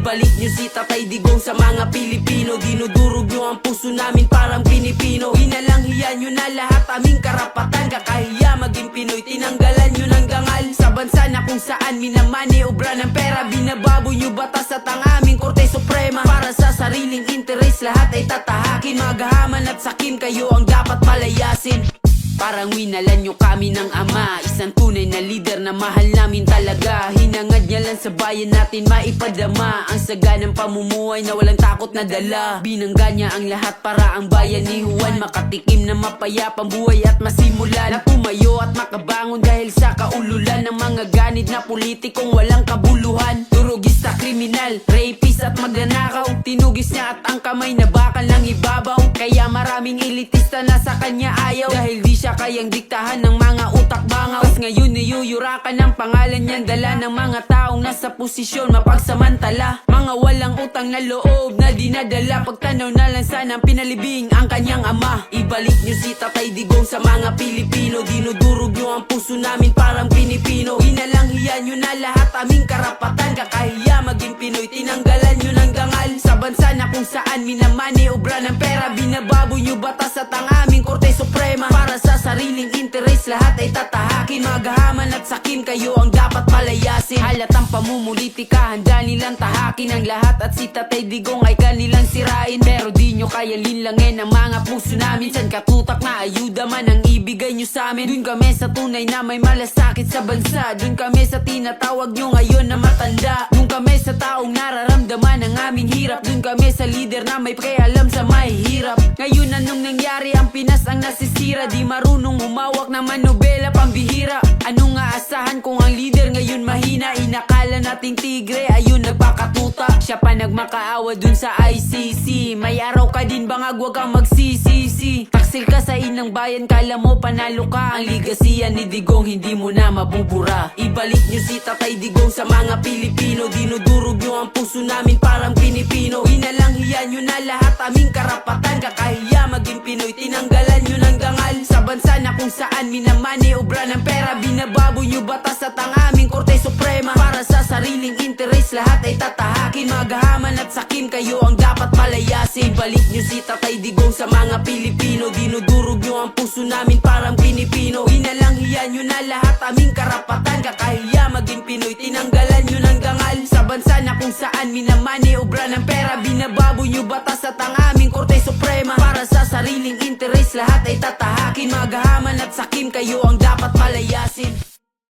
Ibalik nyo si Tatay Digong sa mga Pilipino. Dinudurog nyo ang puso namin parang Pinipino. Inalanghiyan nyo na lahat aming karapatan. Kakahiya maging Pinoy, tinanggalan nyo ng dangal. Sa bansa na kung saan minamani obra ng pera. Binababoy nyo batas at ang aming Korte Suprema. Para sa sariling interes lahat ay tatahakin. Magahaman at sakim, kayo ang dapat palayasin. Parang winalan nyo kami ng ama, isang tunay na leader na mahal namin talaga. Hinangad niya lang sa bayan natin maipadama ang saganang pamumuhay na walang takot na dala. Binangga niya ang lahat para ang bayan ni Juan makatikim na mapayapang buhay at masimulan na tumayo at makabangon dahil sa kaululan ng mga ganid na politikong walang kabuluhan. Durugista, kriminal, rapist at magnanakaw. Tinugis niya at ang kamay na bakal ng ibabaw. Kaya maraming elitista na sa kanya ayaw dahil di siya kayang diktahan ng mga utak bangaw. Pas ngayon niyuyurakan ang pangalan niyan, dala ng mga taong nasa posisyon mapagsamantala. Mga walang utang na loob na dinadala, pagtanaw na lang sana pinalibing ang kanyang ama. Ibalik niyo si Tatay Digong sa mga Pilipino. Dinudurog niyo ang puso namin parang Pinipino. Inalanghiyan niyo na lahat aming karapatan. Kakahiya maging Pinoy, tinanggalan niyo ng dangal. Sa bansa na kung saan minamani obra ng pera. Binababoy niyo batas at ang aming Korte Suprema. Para sa sariling interes lahat ay tatahakin. Magahaman at sakim, kayo ang dapat palayasin. Halatang pamumulitika, handa nilang tahakin ang lahat at si Tatay Digong ay kanilang sirain. Pero di nyo kaya linlangin ang mga puso namin. San katutak na ayuda man ang ibigay nyo sa amin. Dun kami sa tunay na may malasakit sa bansa. Dun kami sa tinatawag nyo ngayon na matanda. Dun kami sa taong nararamdaman ang aming hirap. Dun kami sa leader na may pakialam sa mahihirap. Ngayon anong nangyari, ang Pinas ang nasisira. Di marunong humawak ng manobela, pambihira. Anong aasahan kung ang leader ngayon mahina? Inakala nating tigre, ayun nagpakatuta. Siya pa nagmakaawa dun sa ICC. May araw ka din bangag, wag kang magsisisi. Taksil ka sa inang bayan, kala mo panalo ka. Ang ligasiya ni Digong hindi mo na mabubura. Ibalik nyo si Tatay Digong sa mga Pilipino. Dinudurog nyo ang puso namin parang Pinipino. Inalanghiyan nyo na lahat aming karapatan. Kakahiya maging Pinoy, tinanggalan nyo ng dangal. Sa bansa na kung saan minamani obra ng pera. Binababoy nyo batas at ang aming Korte Suprema. Para sa sariling interes lahat ay tatahakin. Magahaman at sakim, kayo ang dapat palayasin. Balik nyo si Tatay Digong sa mga Pilipino. Dinudurog nyo ang puso namin parang Pinipino. Inalanghiyan nyo na lahat aming karapatan. Kakahiya maging Pinoy, tinanggalan nyo ng dangal. Sa bansa na kung saan minamani obra ng pera. Binababoy nyo batas at ang aming Korte Suprema. Para sa sariling interes lahat ay tatahakin. Magahaman at sakim, kayo ang dapat palayasin.